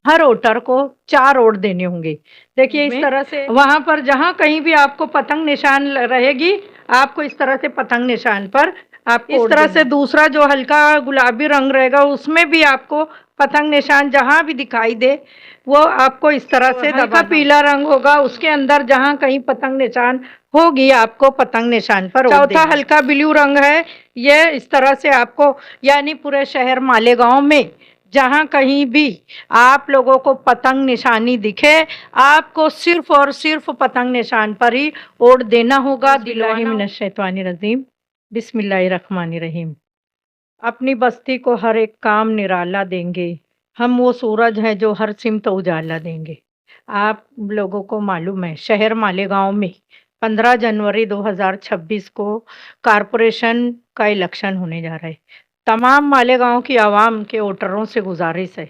हर voter को 4 vote देने होंगे। देखिए इस तरह से वहां पर जहां कहीं भी आपको पतंग निशान रहेगी, आपको इस तरह से पतंग निशान पर आपको इस तरह से दूसरा जो हल्का गुलाबी रंग रहेगा उसमें भी आपको पतंग निशान जहां भी दिखाई दे वो आपको इस तरह से हल्का पीला रंग होगा, उसके अंदर जहां कहीं पतंग निशान होगी आपको पतंग निशान पर चौथा हल्का ब्लू रंग है, ये इस तरह से आपको यानी पूरे शहर मालेगांव में जहां कहीं भी आप लोगों को पतंग निशानी दिखे, आपको सिर्फ और सिर्फ पतंग निशान पर ही वोट देना होगा। बिस्मिल्लाहिर्रहमानिर्रहीम, बिस्मिल्लाहिर्रहमानिर्रहीम। अपनी बस्ती को हर एक काम निराला देंगे, हम वो सूरज हैं जो हर सिमत उजाला देंगे। आप लोगों को मालूम है शहर मालेगांव में 15 जनवरी 2026 को कारपोरेशन का इलेक्शन होने जा रहा है। तमाम मालेगांव की आवाम के वोटरों से गुजारिश है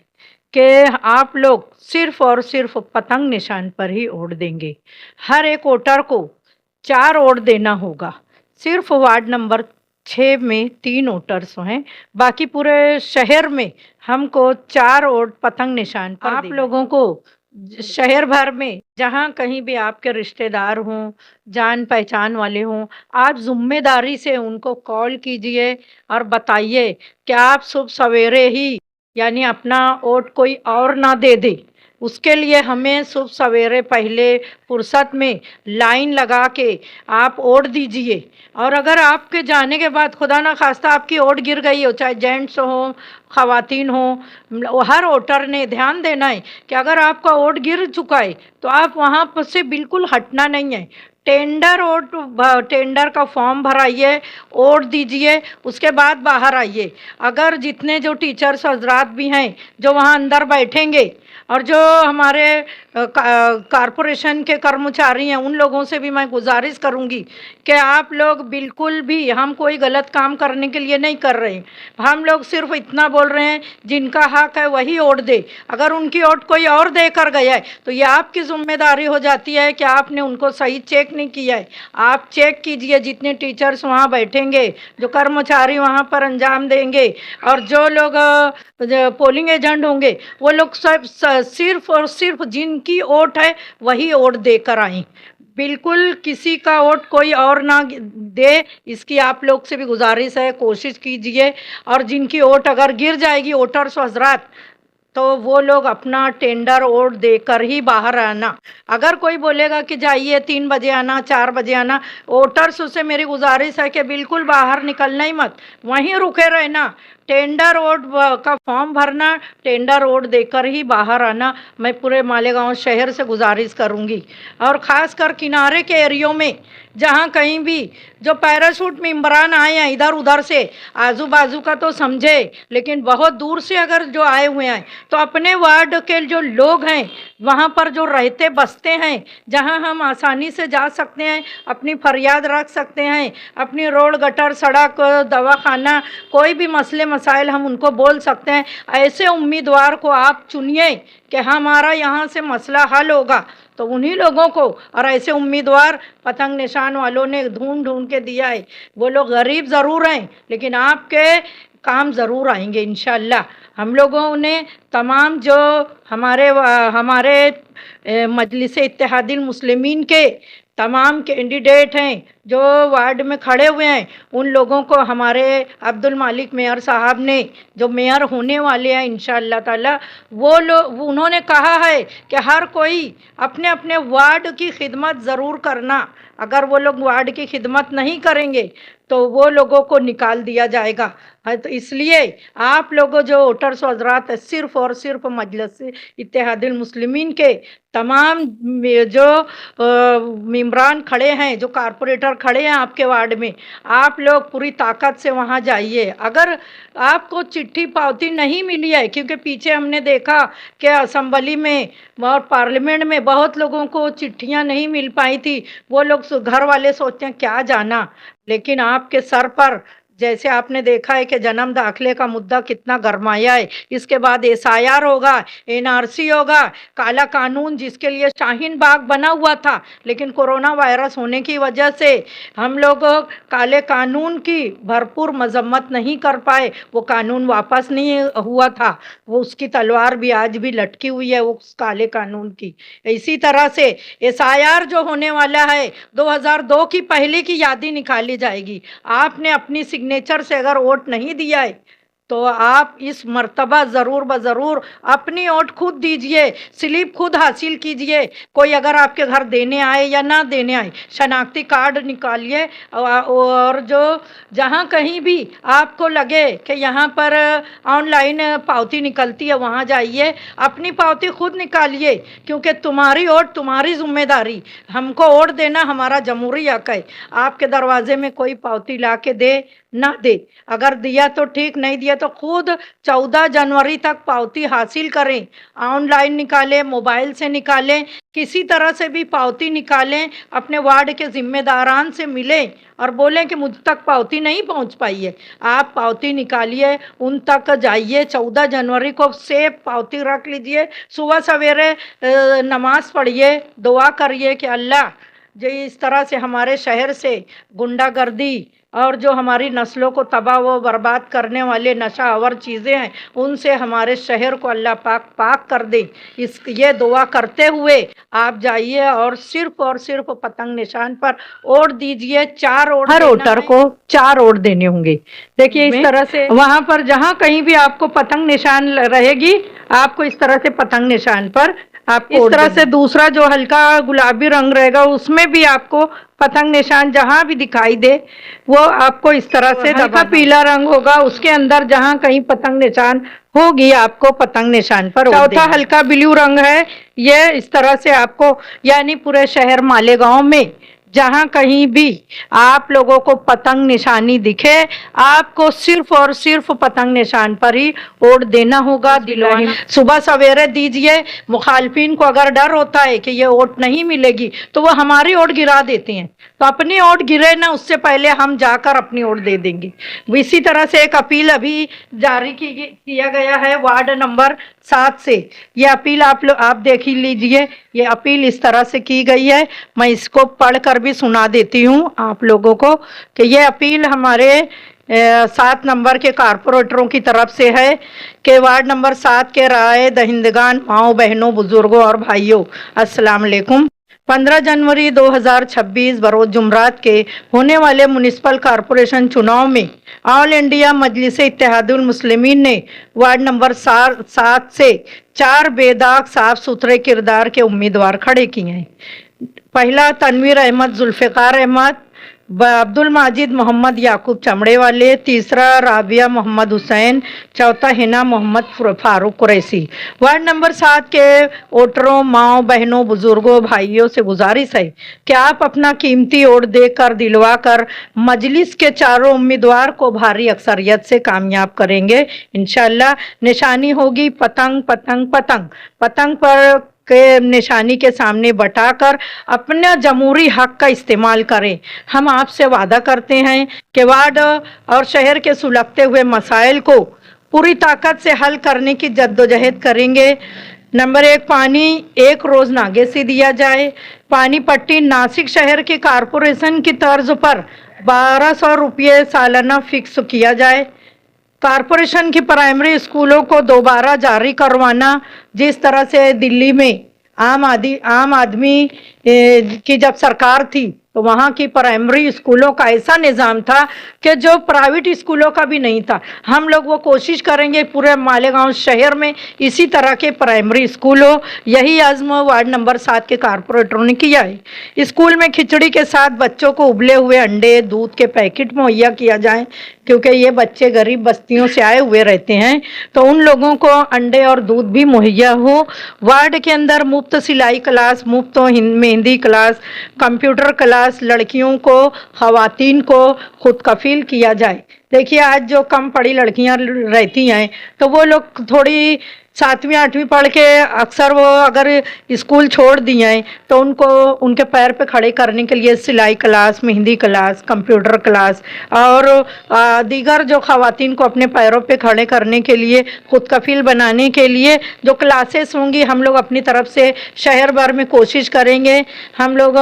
कि आप लोग सिर्फ और सिर्फ पतंग निशान पर ही वोट देंगे। हर एक वोटर को 4 वोट देना होगा। सिर्फ वार्ड नंबर 6 में 3 वोटर्स हैं, बाकी पूरे शहर में हमको 4 वोट पतंग निशान पर आप लोगों को शहर भर में जहां कहीं भी आपके रिश्तेदार हों, जान पहचान वाले हों, आप जिम्मेदारी से उनको कॉल कीजिए और बताइए कि आप सुबह सवेरे ही यानी अपना वोट कोई और ना दे दे। उसके लिए हमें सुबह सवेरे पहले फुर्सत में लाइन लगा के आप वोट दीजिए। और अगर आपके जाने के बाद खुदा ना खास्ता आपकी वोट गिर गई हो, चाहे जेंट्स हो खवातीन हो, हर वोटर ने ध्यान देना है कि अगर आपका वोट गिर चुका है तो आप वहाँ पर से बिल्कुल हटना नहीं है। टेंडर का फॉर्म भराइए, वोट दीजिए, उसके बाद बाहर आइए। अगर जितने जो टीचर्स हजरात भी हैं जो वहाँ अंदर बैठेंगे और जो हमारे कारपोरेशन के कर्मचारी हैं उन लोगों से भी मैं गुजारिश करूंगी कि आप लोग बिल्कुल भी, हम कोई गलत काम करने के लिए नहीं कर रहे हैं, हम लोग सिर्फ इतना बोल रहे हैं जिनका हक है वही वोट दे। अगर उनकी वोट कोई और दे कर गया है तो ये आपकी जिम्मेदारी हो जाती है कि आपने उनको सही चेक नहीं किया है। आप चेक कीजिए, जितने टीचर्स वहाँ बैठेंगे, जो कर्मचारी वहाँ पर अंजाम देंगे और जो लोग पोलिंग एजेंट होंगे, वो लोग सब सिर्फ और सिर्फ जिनकी वोट है वही वोट देकर आए। बिल्कुल किसी का वोट कोई और ना दे, इसकी आप लोग से भी गुजारिश है, कोशिश कीजिए। और जिनकी वोट अगर गिर जाएगी वोटर्स हजरात, तो वो लोग अपना टेंडर वोट देकर ही बाहर आना। अगर कोई बोलेगा कि जाइए 3 बजे आना, 4 बजे आना, वोटर्स से मेरी गुजारिश है कि बिल्कुल बाहर निकलना ही मत, वहीं रुके रहना। टेंडर वोट का फॉर्म भरना, टेंडर वोट देकर ही बाहर आना, मैं पूरे मालेगांव शहर से गुजारिश करूंगी। और ख़ास कर किनारे के एरियो में जहां कहीं भी जो पैराशूट मेंबरान आए हैं इधर उधर से, आजू बाजू का तो समझे, लेकिन बहुत दूर से अगर जो आए हुए हैं तो अपने वार्ड के जो लोग हैं वहाँ पर जो रहते बसते हैं, जहाँ हम आसानी से जा सकते हैं, अपनी फरियाद रख सकते हैं, अपनी रोड गटर सड़क दवाखाना कोई भी मसले मसाइल हम उनको बोल सकते हैं। ऐसे उम्मीदवार को आप चुनिए कि हमारा यहाँ से मसला हल होगा, तो उन्हीं लोगों को। और ऐसे उम्मीदवार पतंग निशान वालों ने ढूंढ ढूंढ के दिया है। वो लोग गरीब ज़रूर हैं लेकिन आपके काम ज़रूर आएंगे इंशाअल्लाह। हम लोगों ने तमाम जो हमारे मजलिस इत्तेहादुल मुस्लिमीन के तमाम कैंडिडेट हैं जो वार्ड में खड़े हुए हैं, उन लोगों को हमारे अब्दुल मालिक मेयर साहब ने, जो मेयर होने वाले हैं इंशाअल्लाह ताला, वो लोग उन्होंने कहा है कि हर कोई अपने अपने वार्ड की खिदमत ज़रूर करना। अगर वो लोग वार्ड की खिदमत नहीं करेंगे तो वो लोगों को निकाल दिया जाएगा। तो इसलिए आप लोगों जो वोटर्स हजरात सिर्फ और सिर्फ मजलिस इत्तेहादुल मुस्लिमीन के तमाम जो मेंबरान खड़े हैं, जो कारपोरेटर खड़े हैं आपके वार्ड में, आप लोग पूरी ताकत से वहाँ जाइए। अगर आपको चिट्ठी पावती नहीं मिली है, क्योंकि पीछे हमने देखा कि असेंबली में और पार्लियामेंट में बहुत लोगों को चिट्ठियाँ नहीं मिल पाई थी, वो लोग घर वाले सोचते हैं क्या जाना, लेकिन आपके सर पर जैसे आपने देखा है कि जन्म दाखिले का मुद्दा कितना गरमाया है, इसके बाद एसआईआर होगा, एनआरसी होगा, काला कानून जिसके लिए शाहीन बाग बना हुआ था, लेकिन कोरोना वायरस होने की वजह से हम लोग काले कानून की भरपूर मजम्मत नहीं कर पाए, वो कानून वापस नहीं हुआ था, वो उसकी तलवार भी आज भी लटकी हुई है उस काले कानून की। इसी तरह से एसआईआर जो होने वाला है 2002 की पहले की यादी निकाली जाएगी। आपने अपनी सिग्नेचर से अगर वोट नहीं दिया है तो आप इस मर्तबा ज़रूर ब अपनी वोट खुद दीजिए, स्लिप खुद हासिल कीजिए। कोई अगर आपके घर देने आए या ना देने आए, शनाख्ती कार्ड निकालिए और जो जहाँ कहीं भी आपको लगे कि यहाँ पर ऑनलाइन पावती निकलती है वहाँ जाइए, अपनी पावती खुद निकालिए, क्योंकि तुम्हारी वोट तुम्हारी जिम्मेदारी। हमको वोट देना हमारा जमहूरी हक है। आपके दरवाजे में कोई पावती ला के दे ना दे, अगर दिया तो ठीक, नहीं दिया तो खुद 14 जनवरी तक पावती हासिल करें। ऑनलाइन निकालें, मोबाइल से निकालें, किसी तरह से भी पावती निकालें, अपने वार्ड के जिम्मेदारान से मिलें और बोलें कि मुझ तक पावती नहीं पहुंच पाई है। आप पावती निकालिए, उन तक जाइए, 14 जनवरी को सेब पावती रख लीजिए, सुबह सवेरे नमाज पढ़िए, दुआ करिए कि अल्लाह जो इस तरह से हमारे शहर से गुंडागर्दी और जो हमारी नस्लों को तबाह व बर्बाद करने वाले नशा आवर चीज़ें हैं, उनसे हमारे शहर को अल्लाह पाक पाक कर दे। ये दुआ करते हुए आप जाइए और सिर्फ पतंग निशान पर वोट दीजिए। 4 वोट, हर वोटर को 4 वोट देने होंगे। देखिए इस तरह से वहाँ पर जहाँ कहीं भी आपको पतंग निशान रहेगी, आपको इस तरह से पतंग निशान पर आपको इस तरह से दूसरा जो हल्का गुलाबी रंग रहेगा उसमें भी आपको पतंग निशान जहाँ भी दिखाई दे वो आपको इस तरह से हल्का पीला रंग होगा, उसके अंदर जहाँ कहीं पतंग निशान होगी आपको पतंग निशान पर। चौथा हल्का ब्लू रंग है, ये इस तरह से आपको यानी पूरे शहर मालेगांव में जहाँ कहीं भी आप लोगों को पतंग निशानी दिखे, आपको सिर्फ और सिर्फ पतंग निशान पर ही वोट देना होगा। दिलवाना सुबह सवेरे दीजिए। मुखालफिन को अगर डर होता है कि ये वोट नहीं मिलेगी तो वो हमारी वोट गिरा देते हैं, तो अपनी वोट गिरे ना, उससे पहले हम जाकर अपनी वोट दे देंगे। इसी तरह से एक अपील अभी जारी किया गया है वार्ड नंबर 7 से। ये अपील आप देख ही लीजिए। ये अपील इस तरह से की गई है, मैं इसको पढ़कर भी सुना देती हूँ आप लोगों को कि ये अपील हमारे 7 नंबर के कारपोरेटरों की तरफ से है कि वार्ड नंबर 7 के राय दहिंदगान माओ बहनों बुजुर्गों और भाइयों, अस्सलाम वालेकुम। 15 जनवरी 2026 बरोज जुमरात के होने वाले म्युनिसिपल कॉरपोरेशन चुनाव में ऑल इंडिया मजलिस इत्तेहादुल मुस्लिमीन ने वार्ड नंबर 7 से 4 बेदाग साफ सुथरे किरदार के उम्मीदवार खड़े किए हैं। पहला तनवीर अहमद जुल्फ़िकार अहमद, अब्दुल माजिद मोहम्मद याकूब चमड़े वाले, तीसरा राबिया मोहम्मद हुसैन, चौथा हिना मोहम्मद फारूक कुरैसी। वार्ड नंबर 7 के वोटरों, माओ बहनों, बुजुर्गों, भाइयों से गुजारिश है कि आप अपना कीमती वोट देकर दिलवा कर मजलिस के चारों उम्मीदवार को भारी अक्सरियत से कामयाब करेंगे इंशाअल्लाह। निशानी होगी पतंग पतंग पतंग। पतंग पर के निशानी के सामने बटाकर अपना जमहूरी हक का इस्तेमाल करें। हम आपसे वादा करते हैं कि वार्ड और शहर के सुलगते हुए मसाइल को पूरी ताकत से हल करने की जद्दोजहद करेंगे। नंबर 1, पानी एक रोज़ नागे से दिया जाए। पानी पट्टी नासिक शहर के कारपोरेशन की तर्ज पर 1200 रुपये सालाना फिक्स किया जाए। कारपोरेशन की प्राइमरी स्कूलों को दोबारा जारी करवाना, जिस तरह से दिल्ली में आम आदमी की जब सरकार थी तो वहाँ की प्राइमरी स्कूलों का ऐसा निज़ाम था कि जो प्राइवेट स्कूलों का भी नहीं था। हम लोग वो कोशिश करेंगे पूरे मालेगांव शहर में इसी तरह के प्राइमरी स्कूल हो। यही आज़म वार्ड नंबर 7 के कारपोरेटरों ने किया है। स्कूल में खिचड़ी के साथ बच्चों को उबले हुए अंडे, दूध के पैकेट मुहैया किया जाए, क्योंकि ये बच्चे गरीब बस्तियों से आए हुए रहते हैं, तो उन लोगों को अंडे और दूध भी मुहैया हो। वार्ड के अंदर मुफ्त सिलाई क्लास, मुफ्त मेहंदी क्लास, कंप्यूटर क्लास लड़कियों को, ख़वातीन को खुद कफील किया जाए। देखिए आज जो कम पढ़ी लड़कियां रहती हैं तो वो लोग थोड़ी सातवीं आठवीं पढ़ के अक्सर वो अगर स्कूल छोड़ दिए हैं तो उनको उनके पैर पे खड़े करने के लिए सिलाई class, mehndi class, computer class और दीगर जो ख़वातीन को अपने पैरों पे खड़े करने के लिए खुद कफील बनाने के लिए जो क्लासेस होंगी हम लोग अपनी तरफ से शहर भर में कोशिश करेंगे। हम लोग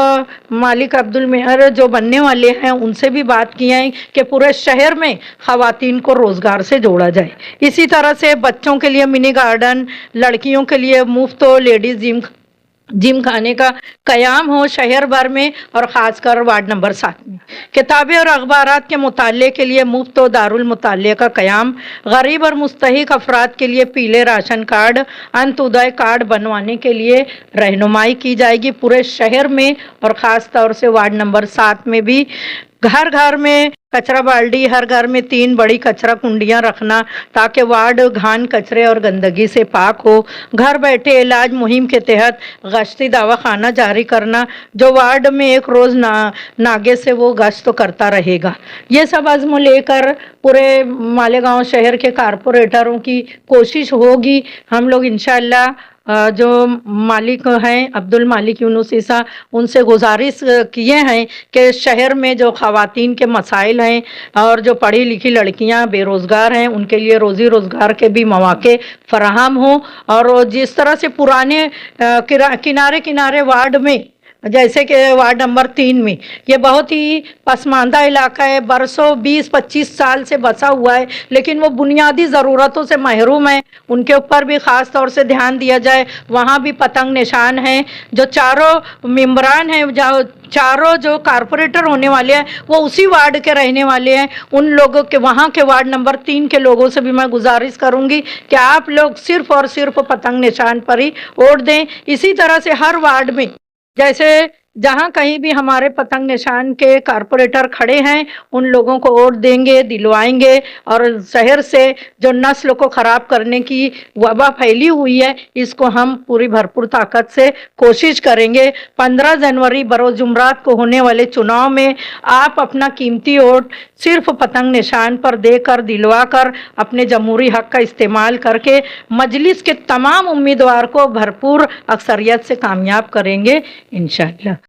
मालिक अब्दुल मेहर जो बनने वाले हैं उनसे भी बात किए हैं कि पूरे शहर में ख़वातीन को रोज़गार से जोड़ा जाए। इसी तरह से बच्चों के लिए मिनी गार्डन, लड़कियों के लिए मुफ्त लेडीज़ जिम खाने का क़याम हो शहर भर में और ख़ासकर वार्ड नंबर 7 में। किताबें और अखबारात के मुताले के लिए मुफ्त दारुल मुताले का क़याम। गरीब और मुस्तहिक अफराद के लिए पीले राशन कार्ड, अंत्योदय कार्ड बनवाने के लिए रहनुमाई की जाएगी पूरे शहर में और ख़ास तौर से वार्ड नंबर 7 में भी। घर घर में कचरा बाल्टी, हर घर में 3 बड़ी कचरा कुंडियां रखना ताकि वार्ड घान कचरे और गंदगी से पाक हो। घर बैठे इलाज मुहिम के तहत गश्ती दवाखाना जारी करना, जो वार्ड में एक रोज़ नागे से वो गश्त तो करता रहेगा। ये सब अज़्म लेकर पूरे मालेगांव शहर के कारपोरेटरों की कोशिश होगी। हम लोग इंशाअल्लाह जो मालिक हैं अब्दुल मालिक यूनुस ईसा, उनसे गुजारिश किए हैं कि शहर में जो ख़वातीन के मसाइल हैं और जो पढ़ी लिखी लड़कियां बेरोज़गार हैं उनके लिए रोज़ी रोज़गार के भी मौक़े फ़राहम हों। और जिस तरह से पुराने किनारे किनारे वार्ड में, जैसे कि वार्ड नंबर 3 में ये बहुत ही पसमानदा इलाका है, बरसों 20-25 साल से बसा हुआ है, लेकिन वो बुनियादी ज़रूरतों से महरूम है। उनके ऊपर भी ख़ास तौर से ध्यान दिया जाए। वहाँ भी पतंग निशान हैं। जो चारों मेंबरान हैं, जो चारों जो कारपोरेटर होने वाले हैं वो उसी वार्ड के रहने वाले हैं। उन लोगों के, वहाँ के वार्ड नंबर 3 के लोगों से भी मैं गुजारिश करूँगी कि आप लोग सिर्फ़ और सिर्फ पतंग निशान पर ही वोट दें। इसी तरह से हर वार्ड में जैसे जहाँ कहीं भी हमारे पतंग निशान के कारपोरेटर खड़े हैं उन लोगों को वोट देंगे, दिलवाएंगे और शहर से जो नस्ल को ख़राब करने की वबा फैली हुई है इसको हम पूरी भरपूर ताकत से कोशिश करेंगे। 15 जनवरी बरोज़ जुमरात को होने वाले चुनाव में आप अपना कीमती वोट सिर्फ पतंग निशान पर देकर, दिलवा कर अपने जमहूरी हक़ का इस्तेमाल करके मजलिस के तमाम उम्मीदवार को भरपूर अक्सरियत से कामयाब करेंगे इंशाअल्लाह।